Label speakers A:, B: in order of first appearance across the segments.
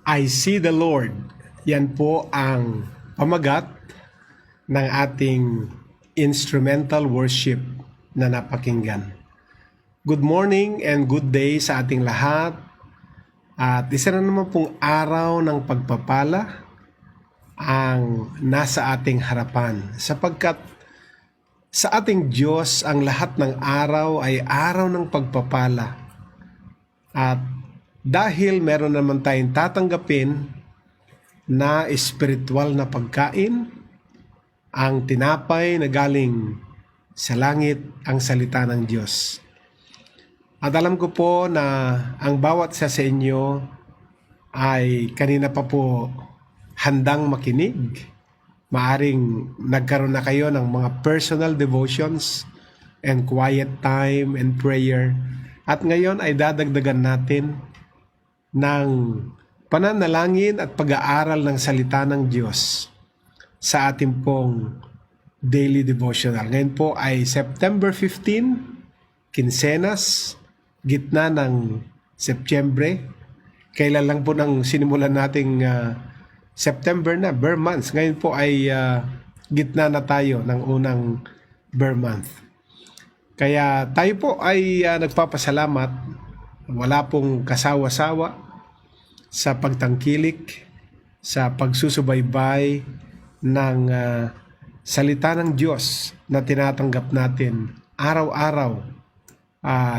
A: I see the Lord. Yan po ang pamagat ng ating instrumental worship na napakinggan. Good morning and good day sa ating lahat. At isa na naman pong araw ng pagpapala ang nasa ating harapan. Sapagkat sa ating Diyos, ang lahat ng araw ay araw ng pagpapala. At dahil meron naman tayong tatanggapin na espiritual na pagkain, ang tinapay na galing sa langit, ang salita ng Diyos. At alam ko po na ang bawat isa sa inyo ay kanina pa po handang makinig. Maaring nagkaroon na kayo ng mga personal devotions and quiet time and prayer. At ngayon ay dadagdagan natin ng pananalangin at pag-aaral ng salita ng Diyos sa ating pong daily devotional. Ngayon po ay September 15, Quincenas, gitna ng Setyembre. Kailan lang po nang sinimulan nating September na, Bear Month. Ngayon po ay gitna na tayo ng unang Bear Month. Kaya tayo po ay nagpapasalamat, wala pong kasawa-sawa sa pagtangkilik, sa pagsusubaybay ng salita ng Diyos na tinatanggap natin araw-araw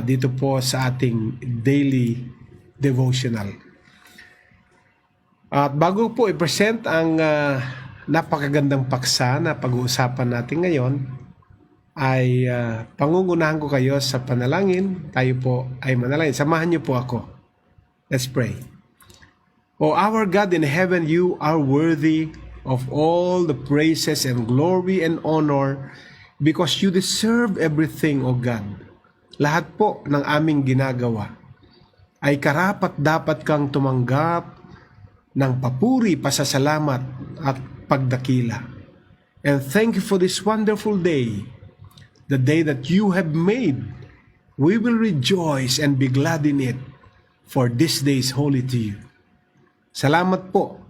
A: dito po sa ating daily devotional. At bago po i-present ang napakagandang paksa na pag-uusapan natin ngayon, ay pangungunahan ko kayo sa panalangin. Tayo po ay manalangin. Samahan niyo po ako. Let's pray. O our God in heaven, you are worthy of all the praises and glory and honor because you deserve everything, O God. Lahat po ng aming ginagawa ay karapat dapat kang tumanggap ng papuri, pasasalamat at pagdakila. And thank you for this wonderful day, the day that you have made. We will rejoice and be glad in it, for this day is holy to you. Salamat po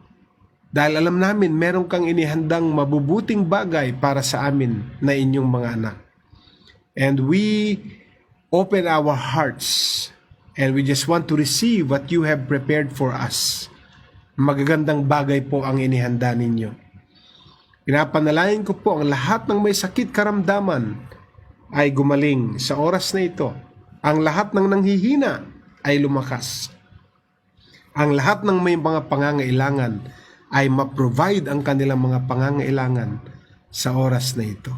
A: dahil alam namin meron kang inihandang mabubuting bagay para sa amin na inyong mga anak. And we open our hearts and we just want to receive what you have prepared for us. Magagandang bagay po ang inihanda ninyo. Pinapanalangin ko po ang lahat ng may sakit karamdaman ay gumaling sa oras na ito. Ang lahat ng nanghihina ay lumakas. Ang lahat ng may mga pangangailangan ay ma-provide ang kanilang mga pangangailangan sa oras na ito.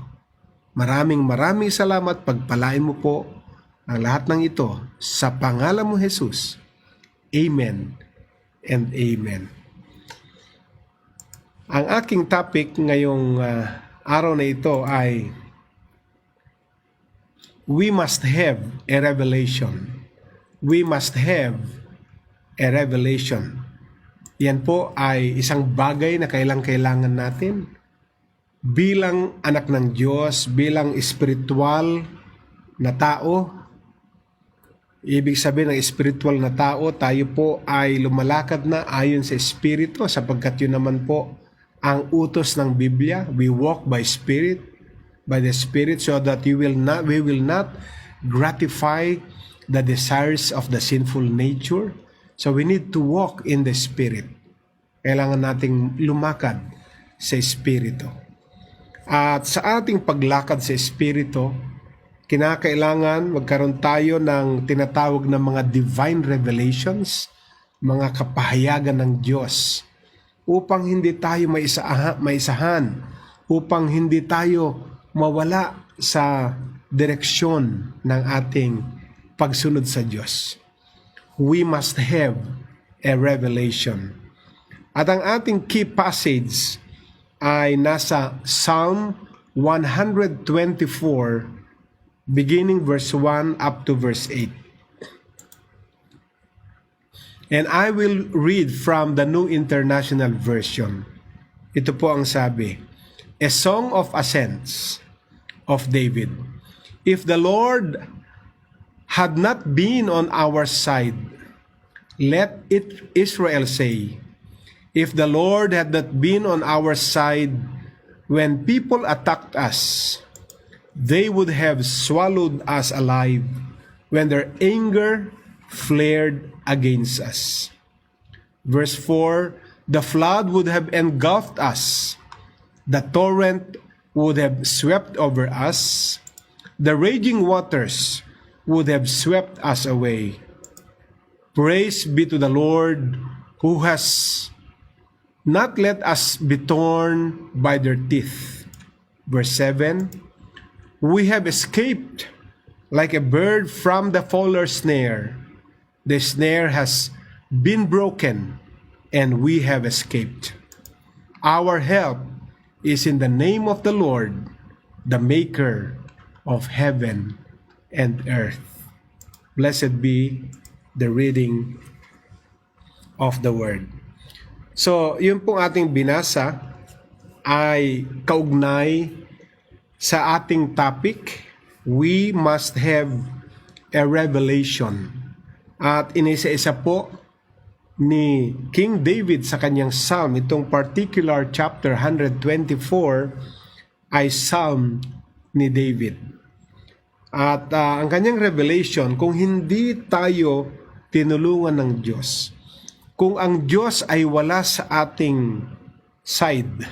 A: Maraming salamat. Pagpalain mo po ang lahat ng ito sa pangalan mo, Jesus. Amen and amen. Ang aking topic ngayong araw na ito ay we must have a revelation. We must have a revelation. Yan po ay isang bagay na kailangan natin bilang anak ng Diyos, bilang espiritual na tao. Ibig sabihin ng espiritual na tao, tayo po ay lumalakad na ayon sa Espiritu sapagkat yun naman po ang utos ng Biblia. We walk by the Spirit so that we will not gratify the desires of the sinful nature. So we need to walk in the Spirit. Kailangan nating lumakad sa Espiritu. At sa ating paglakad sa Espiritu, kinakailangan magkaroon tayo ng tinatawag na mga divine revelations, mga kapahayagan ng Diyos, upang hindi tayo maisahan, upang hindi tayo mawala sa direksyon ng ating pagsunod sa Diyos. We must have a revelation. At ang ating key passage ay nasa Psalm 124, beginning verse 1 up to verse 8. And I will read from the New International Version. Ito po ang sabi, A Song of Ascents of David. If the Lord had not been on our side, let Israel say, If the Lord had not been on our side when people attacked us, they would have swallowed us alive when their anger flared against us. Verse 4, the flood would have engulfed us. The torrent would have swept over us. The raging waters would have swept us away. Praise be to the Lord who has not let us be torn by their teeth. Verse 7, we have escaped like a bird from the fowler's snare. The snare has been broken, and we have escaped. Our help is in the name of the Lord, the maker of heaven and earth. Blessed be the reading of the word. So, yun pong ating binasa ay kaugnay sa ating topic, we must have a revelation. At inisa-isa po ni King David sa kanyang psalm, itong particular chapter 124 ay psalm ni David. At ang kanyang revelation, kung hindi tayo tinulungan ng Diyos, kung ang Diyos ay wala sa ating side,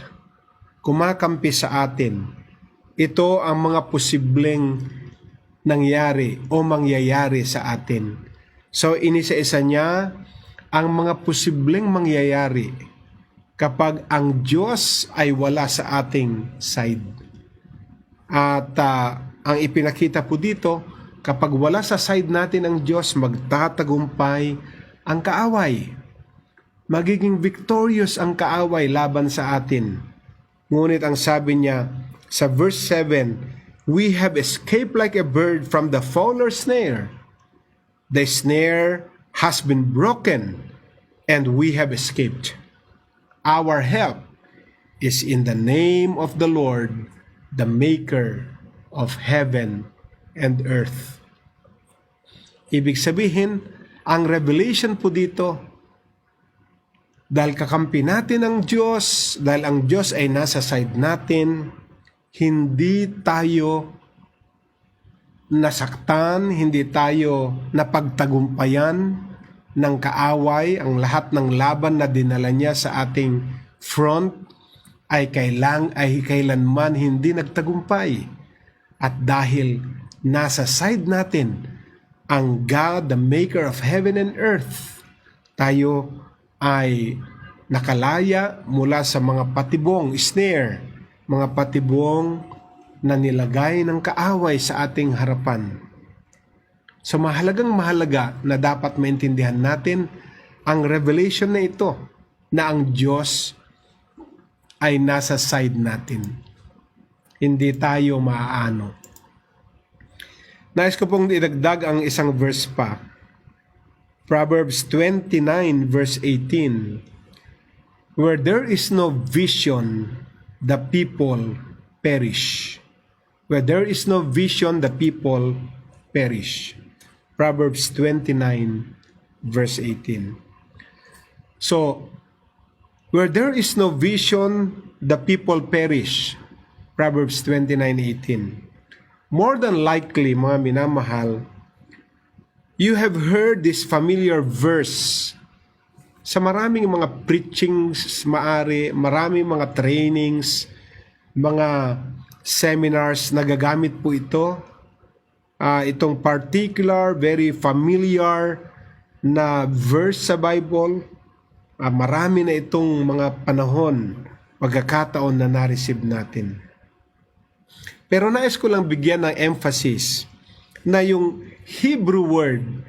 A: kumakampi sa atin, ito ang mga posibleng nangyari o mangyayari sa atin. So inisa-isa niya ang mga posibleng mangyayari kapag ang Diyos ay wala sa ating side. At ang ipinakita po dito, kapag wala sa side natin ang Diyos, magtatagumpay ang kaaway. Magiging victorious ang kaaway laban sa atin. Ngunit ang sabi niya sa verse 7, we have escaped like a bird from the fowler's snare. The snare has been broken, and we have escaped. Our help is in the name of the Lord, the maker of heaven and earth. Ibig sabihin, ang revelation po dito, dahil kakampi natin ang Diyos, dahil ang Diyos ay nasa side natin, hindi tayo nasaktan, hindi tayo napagtagumpayan ng kaaway. Ang lahat ng laban na dinala niya sa ating front ay kailanman hindi nagtagumpay. At dahil nasa side natin ang God, the maker of heaven and earth, tayo ay nakalaya mula sa mga patibong, snare, mga patibong na nilagay ng kaaway sa ating harapan. So mahalagang mahalaga na dapat maintindihan natin ang revelation na ito, na ang Diyos ay nasa side natin. Hindi tayo maaano. Nais ko pong idagdag ang isang verse pa. Proverbs 29 verse 18. Where there is no vision, the people perish. Where there is no vision, the people perish. Proverbs 29 verse 18. So, where there is no vision, the people perish. Proverbs 29:18. More than likely, mga minamahal, you have heard this familiar verse sa maraming mga preachings, maraming mga trainings, mga seminars, nagagamit po ito. Itong particular, very familiar na verse sa Bible, marami na itong mga panahon, pagkakataon na na-receive natin. Pero nais ko lang bigyan ng emphasis na yung Hebrew word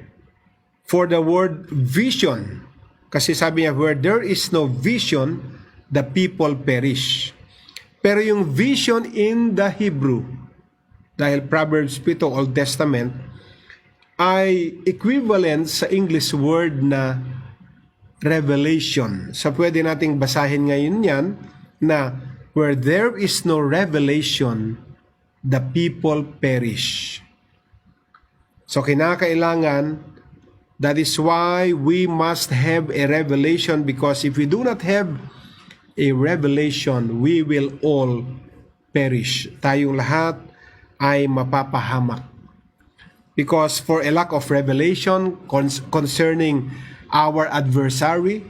A: for the word vision, kasi sabi niya, where there is no vision, the people perish. Pero yung vision in the Hebrew, dahil Proverbs 7, Old Testament, ay equivalent sa English word na revelation. So pwede nating basahin ngayon yan na where there is no revelation, the people perish. So kinakailangan That is why we must have a revelation, because if we do not have a revelation, we will all perish. Tayong lahat ay mapapahamak. Because for a lack of revelation concerning our adversary,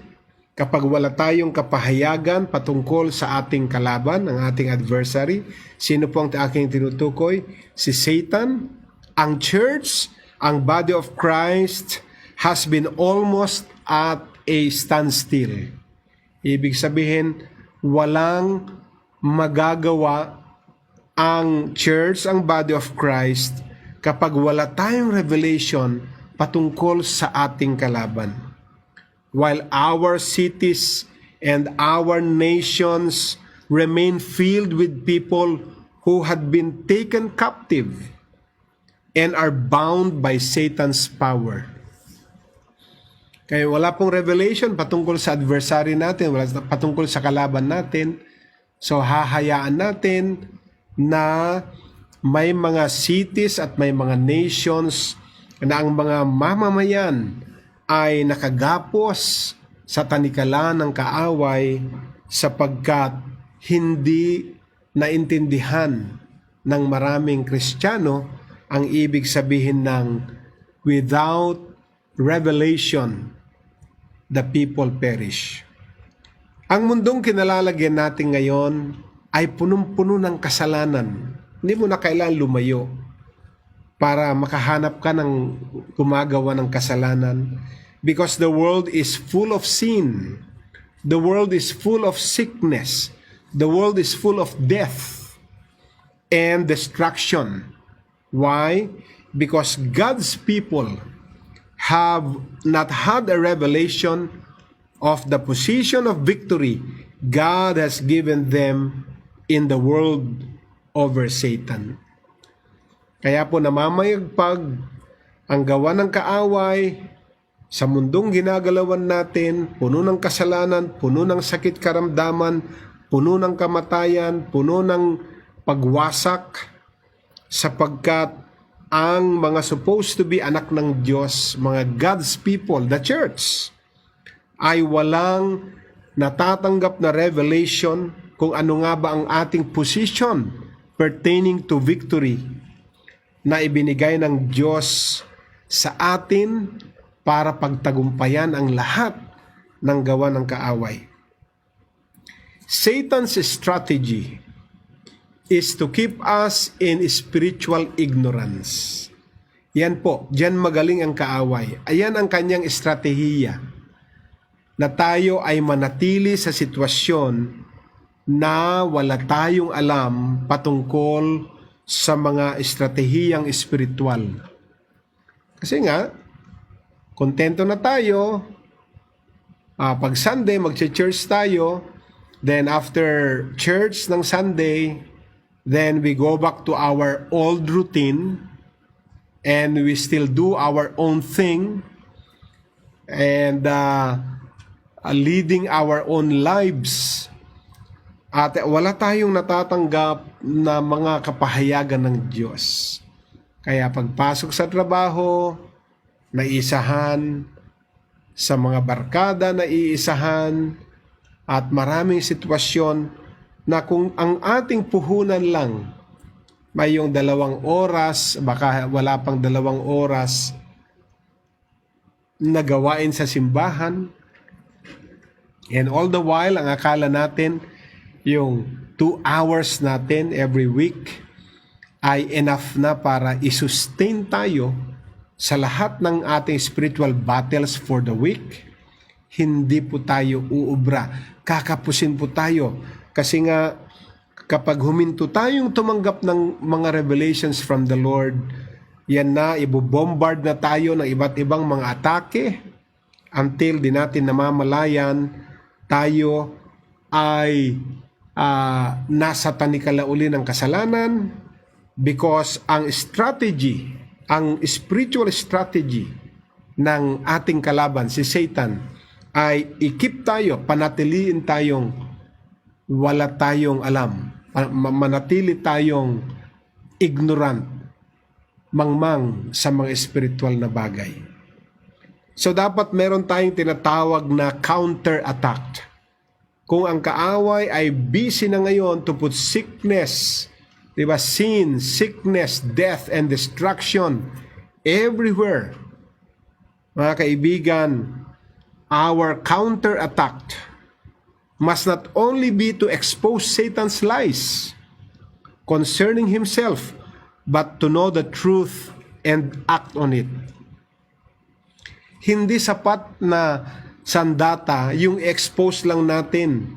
A: kapag wala tayong kapahayagan patungkol sa ating kalaban, ang ating adversary, sino po ang aking tinutukoy? Si Satan. Ang church, ang body of Christ, has been almost at a standstill. Ibig sabihin, walang magagawa ang church, ang body of Christ, kapag wala tayong revelation patungkol sa ating kalaban. While our cities and our nations remain filled with people who had been taken captive and are bound by Satan's power. Kaya wala pong revelation patungkol sa adversary natin, wala patungkol sa kalaban natin. So hahayaan natin na may mga cities at may mga nations na ang mga mamamayan ay nakagapos sa tanikalan ng kaaway sapagkat hindi naintindihan ng maraming Kristiyano ang ibig sabihin ng without revelation, the people perish. Ang mundong kinalalagyan natin ngayon ay punong-puno ng kasalanan. Hindi mo na kailangan lumayo para makahanap ka ng gumagawa ng kasalanan, because the world is full of sin. The world is full of sickness. The world is full of death and destruction. Why? Because God's people have not had a revelation of the position of victory God has given them in the world over Satan. Kaya po namamayagpag ang gawa ng kaaway sa mundong ginagalawan natin, puno ng kasalanan, puno ng sakit karamdaman, puno ng kamatayan, puno ng pagwasak, sapagkat ang mga supposed to be anak ng Diyos, mga God's people, the church, ay walang natatanggap na revelation kung ano nga ba ang ating position pertaining to victory na ibinigay ng Diyos sa atin para pagtagumpayan ang lahat ng gawa ng kaaway. Satan's strategy is to keep us in spiritual ignorance. Yan po, diyan magaling ang kaaway. Ayan ang kanyang estratehiya, na tayo ay manatili sa sitwasyon na wala tayong alam patungkol sa mga estratehiyang espiritual. Kasi nga, kontento na tayo, pag Sunday, mag-church tayo, then after church ng Sunday, then we go back to our old routine and we still do our own thing and leading our own lives. At wala tayong natatanggap na mga kapahayagan ng Diyos. Kaya pagpasok sa trabaho, naisahan, sa mga barkada naiisahan, at maraming sitwasyon na kung ang ating puhunan lang may yung 2 oras, baka wala pang 2 oras na gawain sa simbahan, and all the while, ang akala natin, yung 2 hours natin every week ay enough na para i-sustain tayo sa lahat ng ating spiritual battles for the week. Hindi po tayo uubra. Kakapusin po tayo. Kasi nga, kapag huminto tayong tumanggap ng mga revelations from the Lord, yan na, ibobombard na tayo ng iba't ibang mga atake until di natin namamalayan, tayo ay nasa tanikalauli ng kasalanan, because ang strategy, ang spiritual strategy ng ating kalaban, si Satan, ay i-keep tayo, panatiliin tayong wala tayong alam, manatili tayong ignorant, mangmang sa mga spiritual na bagay. So dapat meron tayong tinatawag na counter-attack. Kung ang kaaway ay busy na ngayon to put sickness, diba, sin, sickness, death, and destruction everywhere, mga kaibigan, our counter-attack must not only be to expose Satan's lies concerning himself, but to know the truth and act on it. Hindi sapat na sandata yung expose lang natin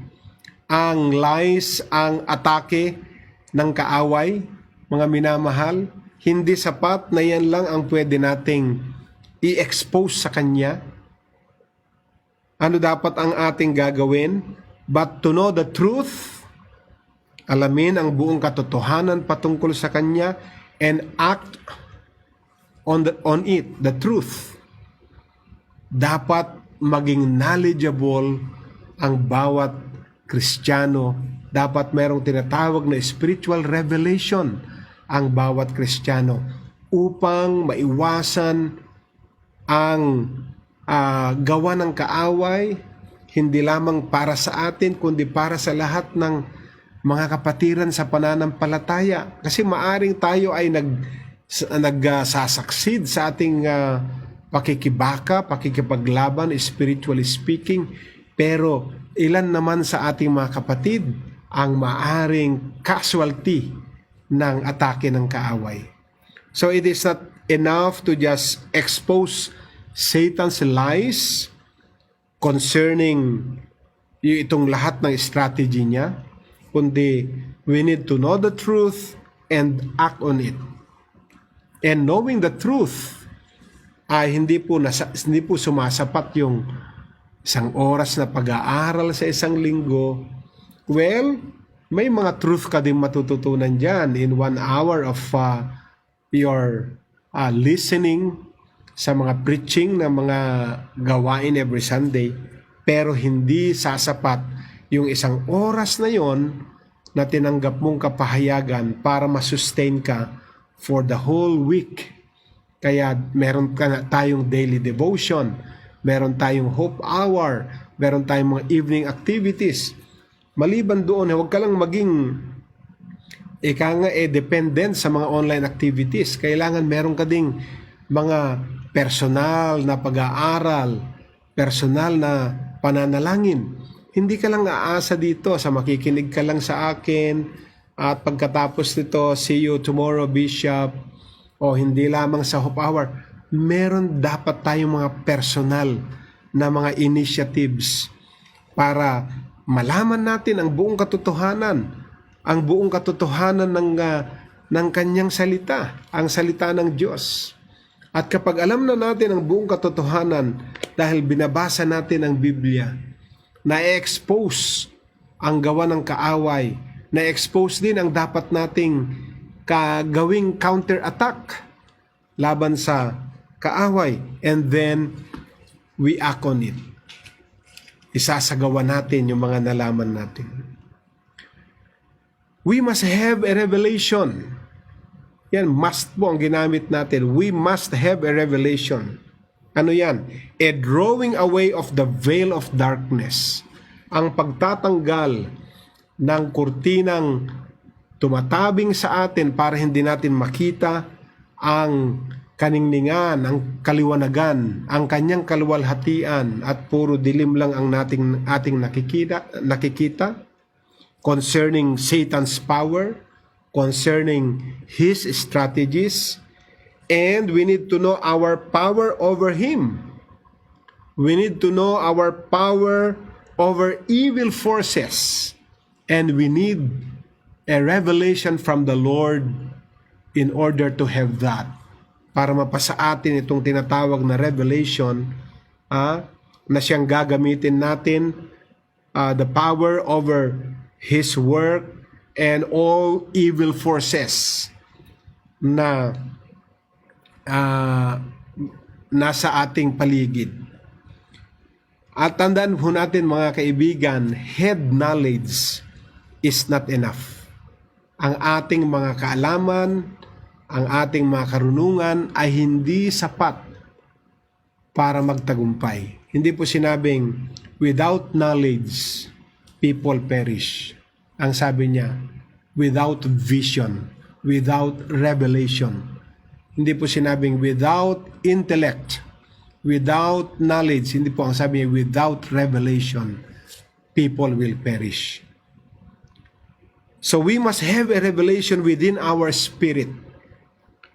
A: ang lies, ang atake ng kaaway, mga minamahal. Hindi sapat na yan lang ang pwede nating i-expose sa kanya. Ano dapat ang ating gagawin? But to know the truth, alamin ang buong katotohanan patungkol sa kanya, and act on it, the truth. Dapat maging knowledgeable ang bawat Kristiyano. Dapat merong tinatawag na spiritual revelation ang bawat Kristiyano upang maiwasan ang gawa ng kaaway, hindi lamang para sa atin, kundi para sa lahat ng mga kapatiran sa pananampalataya. Kasi maaring tayo ay nagsasucceed sa ating pakikibaka, pakikipaglaban, spiritually speaking, pero ilan naman sa ating mga kapatid ang maaring casualty ng atake ng kaaway. So it is not enough to just expose Satan's lies concerning itong lahat ng strategy niya, kundi we need to know the truth and act on it. And knowing the truth ay hindi po sumasapat yung isang oras na pag-aaral sa isang linggo. Well, may mga truth ka din matututunan dyan in 1 hour of your listening sa mga preaching na mga gawain every Sunday, pero hindi sasapat yung isang oras na yon na tinanggap mong kapahayagan para masustain ka for the whole week. Kaya meron tayong daily devotion, meron tayong hope hour, meron tayong mga evening activities. Maliban doon, huwag ka lang maging dependent sa mga online activities. Kailangan meron ka ding mga personal na pag-aaral, personal na pananalangin. Hindi ka lang aasa dito sa makikinig ka lang sa akin at pagkatapos nito, see you tomorrow, Bishop, o hindi lamang sa Hope Hour. Meron dapat tayong mga personal na mga initiatives para malaman natin ang buong katotohanan ng kanyang salita, ang salita ng Diyos. At kapag alam na natin ang buong katotohanan dahil binabasa natin ang Biblia, na-expose ang gawa ng kaaway, na-expose din ang dapat nating gawing counter-attack laban sa kaaway, and then we act on it. Isasagawa natin yung mga nalaman natin. We must have a revelation. Yan, must po ang ginamit natin. We must have a revelation. Ano yan? A drawing away of the veil of darkness. Ang pagtatanggal ng kurtinang tumatabing sa atin para hindi natin makita ang kaningningan, ang kaliwanagan, ang kanyang kaluwalhatian at puro dilim lang ang ating nakikita concerning Satan's power, concerning his strategies, and we need to know our power over him. We need to know our power over evil forces, and we need a revelation from the Lord in order to have that. Para mapasa atin itong tinatawag na revelation na siyang gagamitin natin, the power over his work and all evil forces na nasa ating paligid. At tandaan po natin mga kaibigan, head knowledge is not enough. Ang ating mga kaalaman, ang ating mga karunungan ay hindi sapat para magtagumpay. Hindi po sinabing, without knowledge, people perish. Ang sabi niya, without vision, without revelation. Hindi po sinabing without intellect, without knowledge. Hindi po ang sabi niya, without revelation, people will perish. So we must have a revelation within our spirit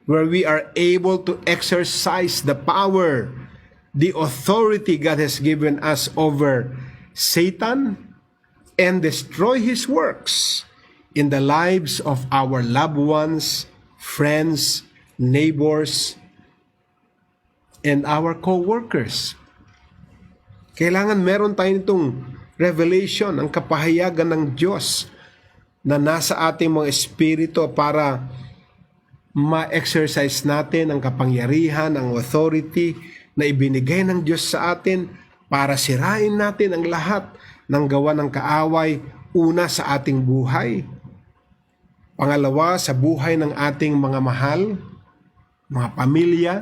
A: where we are able to exercise the power, the authority God has given us over Satan and destroy his works in the lives of our loved ones, friends, neighbors, and our co-workers. Kailangan meron tayo nitong revelation, ang kapahayagan ng Diyos na nasa ating mga espiritu para ma-exercise natin ang kapangyarihan, ang authority na ibinigay ng Diyos sa atin para sirain natin ang lahat ng gawa ng kaaway, una sa ating buhay, pangalawa sa buhay ng ating mga mahal, mga pamilya,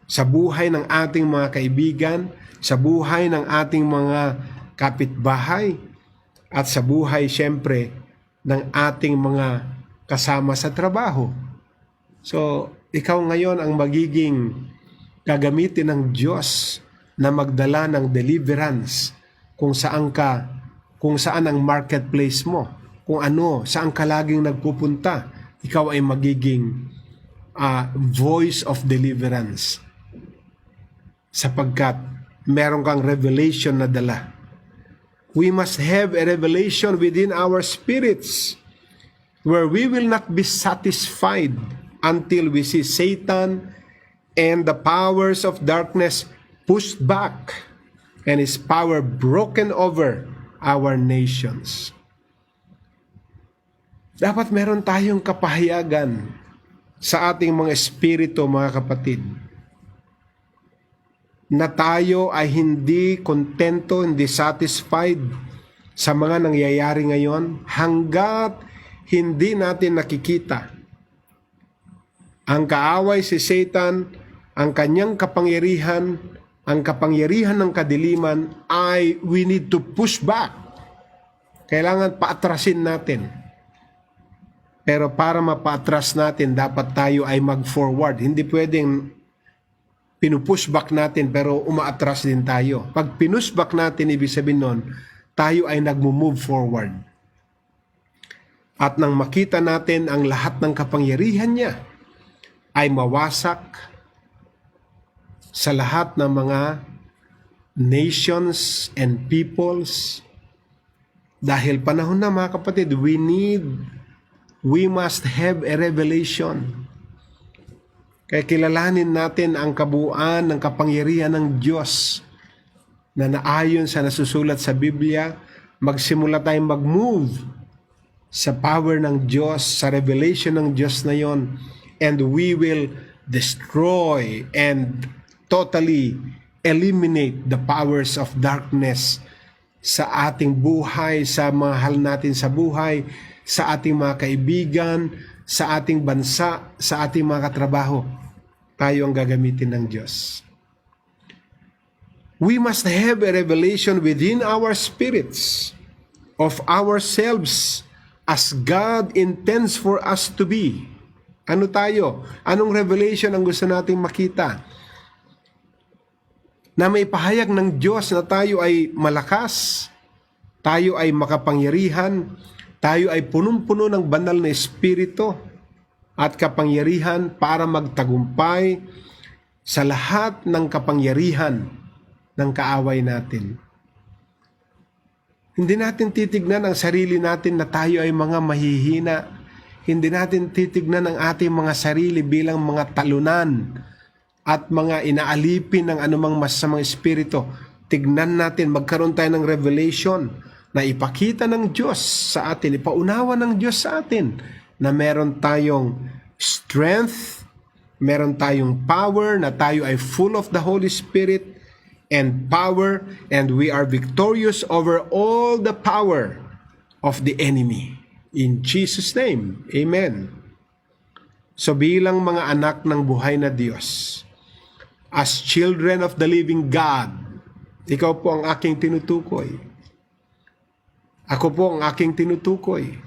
A: sa buhay ng ating mga kaibigan, sa buhay ng ating mga kapitbahay, at sa buhay siyempre ng ating mga kasama sa trabaho. So, ikaw ngayon ang magiging gagamitin ng Diyos na magdala ng deliverance kung saan ang marketplace mo, kung ano, saan ka laging nagpupunta, ikaw ay magiging voice of deliverance sapagkat meron kang revelation na dala. We must have a revelation within our spirits where we will not be satisfied until we see Satan and the powers of darkness pushed back and his power broken over our nations. Dapat meron tayong kapahayagan sa ating mga espiritu, mga kapatid, na tayo ay hindi kontento, hindi satisfied sa mga nangyayari ngayon hanggat hindi natin nakikita ang kaaway si Satan, ang kanyang kapangyarihan, ang kapangyarihan ng kadiliman ay we need to push back. Kailangan paatrasin natin. Pero para mapaatras natin, dapat tayo ay mag-forward. Hindi pwedeng pinupush back natin pero umaatras din tayo. Pag pinush back natin, ibig sabihin nun, tayo ay nagmo-move forward. At nang makita natin ang lahat ng kapangyarihan niya ay mawasak sa lahat ng mga nations and peoples. Dahil panahon na, mga kapatid, we must have a revelation. Kaya kilalanin natin ang kabuuan ng kapangyarihan ng Diyos na naayon sa nasusulat sa Biblia. Magsimula tayong mag-move sa power ng Diyos, sa revelation ng Diyos na yon, and we will destroy and totally eliminate the powers of darkness sa ating buhay, sa mahal natin sa buhay, sa ating mga kaibigan, sa ating bansa, sa ating mga katrabaho. Tayo ang gagamitin ng Diyos. We must have a revelation within our spirits of ourselves as God intends for us to be. Ano tayo? Anong revelation ang gusto nating makita? Na may pahayag ng Diyos na tayo ay malakas, tayo ay makapangyarihan, tayo ay punong-puno ng banal na espiritu at kapangyarihan para magtagumpay sa lahat ng kapangyarihan ng kaaway natin. Hindi natin titignan ang sarili natin na tayo ay mga mahihina. Hindi natin titignan ang ating mga sarili bilang mga talunan at mga inaalipin ng anumang masamang espiritu. Tignan natin, magkaroon tayo ng revelation na ipakita ng Diyos sa atin, ipaunawa ng Diyos sa atin na meron tayong strength, meron tayong power, na tayo ay full of the Holy Spirit and power, and we are victorious over all the power of the enemy. In Jesus' name, Amen. So bilang mga anak ng buhay na Diyos, as children of the living God. Ikaw po ang aking tinutukoy. Ako po ang aking tinutukoy.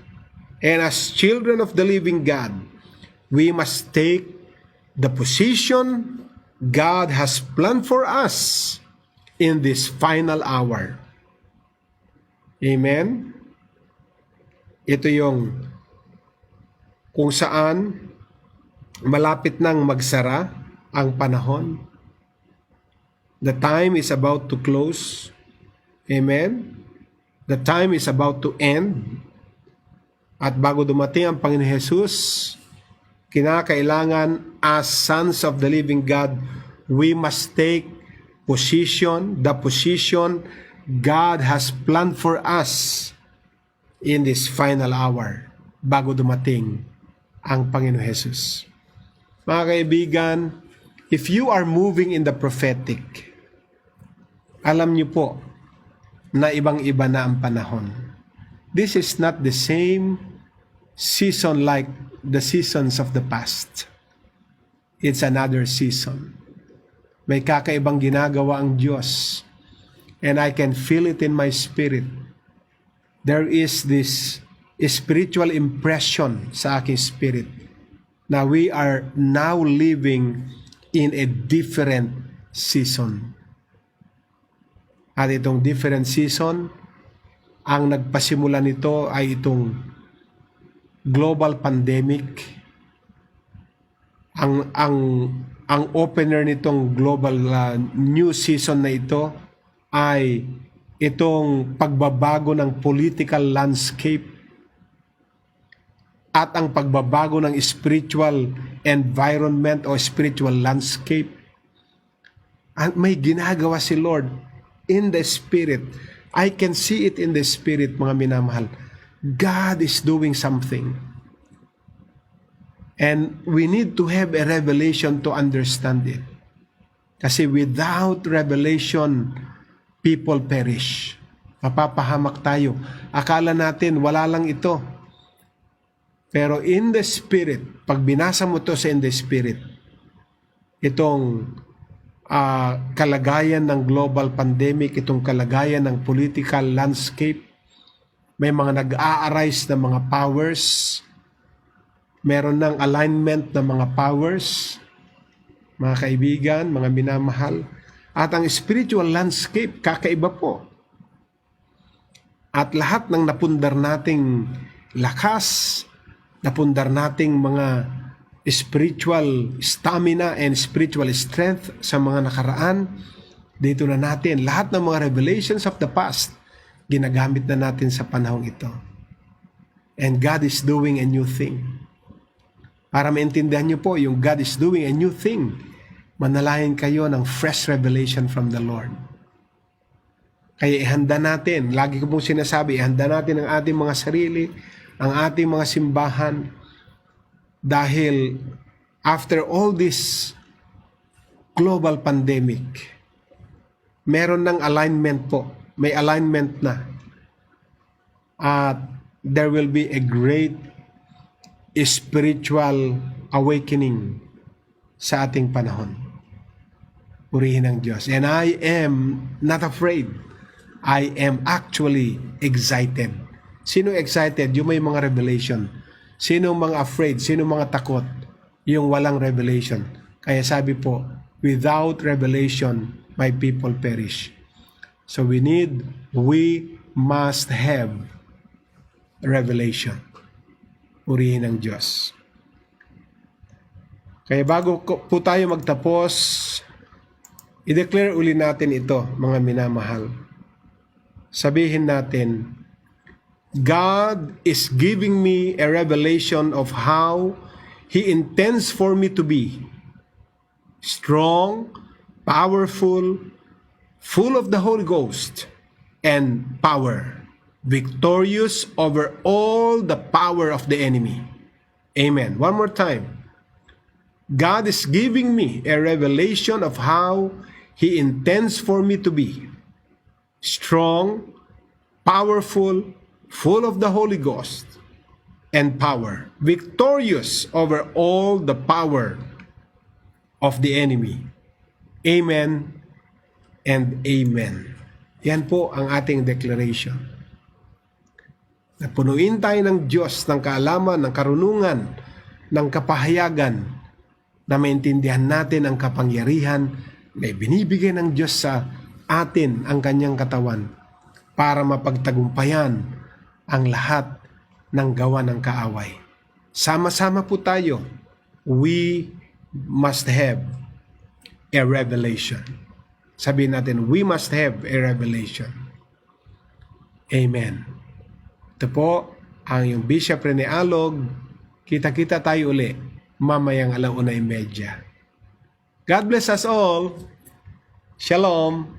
A: And as children of the living God, we must take the position God has planned for us in this final hour. Amen? Ito yung kung saan malapit nang magsara ang panahon. The time is about to close. Amen? The time is about to end. At bago dumating ang Panginoon Jesus, kinakailangan as sons of the living God, we must take position, the position God has planned for us in this final hour bago dumating ang Panginoon Jesus. Mga kaibigan, if you are moving in the prophetic, alam niyo po na ibang-iba na ang panahon. This is not the same season like the seasons of the past. It's another season. May kakaibang ginagawa ang Diyos. And I can feel it in my spirit. There is this spiritual impression sa aking spirit na we are now living in a different season. At itong different season, ang nagpasimula nito ay itong global pandemic. Ang opener nitong global new season na ito ay itong pagbabago ng political landscape at ang pagbabago ng spiritual environment o spiritual landscape. At may ginagawa si Lord in the Spirit. I can see it in the Spirit, mga minamahal. God is doing something. And we need to have a revelation to understand it. Kasi without revelation, people perish. Mapapahamak tayo. Akala natin, wala lang ito. Pero in the Spirit, pag binasa mo to sa in the Spirit, itong kalagayan ng global pandemic, itong kalagayan ng political landscape, may mga nag-a-arise na mga powers, meron ng alignment ng mga powers, mga kaibigan, mga minamahal, at ang spiritual landscape, kakaiba po. At lahat ng napundar nating lakas, napundar nating mga spiritual stamina and spiritual strength sa mga nakaraan, dito na natin lahat ng mga revelations of the past ginagamit na natin sa panahong ito. And God is doing a new thing. Para maintindihan niyo po yung God is doing a new thing, manalayan kayo ng fresh revelation from the Lord. Kaya ihanda natin, lagi ko pong sinasabi, ihanda natin ang ating mga sarili, ang ating mga simbahan, dahil after all this global pandemic, meron ng alignment po. May alignment na. At there will be a great spiritual awakening sa ating panahon. Purihin ang Diyos. And I am not afraid. I am actually excited. Sino excited? Yung may mga revelation. Sino mga afraid? Sino mga takot? Yung walang revelation. Kaya sabi po, without revelation, my people perish. So we must have revelation. Purihin ang Diyos. Kaya bago po tayo magtapos, i-declare uli natin ito, mga minamahal. Sabihin natin, God is giving me a revelation of how He intends for me to be strong, powerful, full of the Holy Ghost and power, victorious over all the power of the enemy. Amen. One more time. God is giving me a revelation of how He intends for me to be strong, powerful, full of the Holy Ghost and power, victorious over all the power of the enemy. Amen and Amen. Yan po ang ating declaration. Napunuin tayo ng Diyos ng kaalaman, ng karunungan, ng kapahayagan, na maintindihan natin ang kapangyarihan na ibinibigay ng Diyos sa atin ang kanyang katawan para mapagtagumpayan ang lahat ng gawa ng kaaway. Sama-sama po tayo. We must have a revelation. Sabihin natin, we must have a revelation. Amen. Ito po ang yung Bishop Rene Alog. Kita-kita tayo uli mamayang 1:30. God bless us all. Shalom.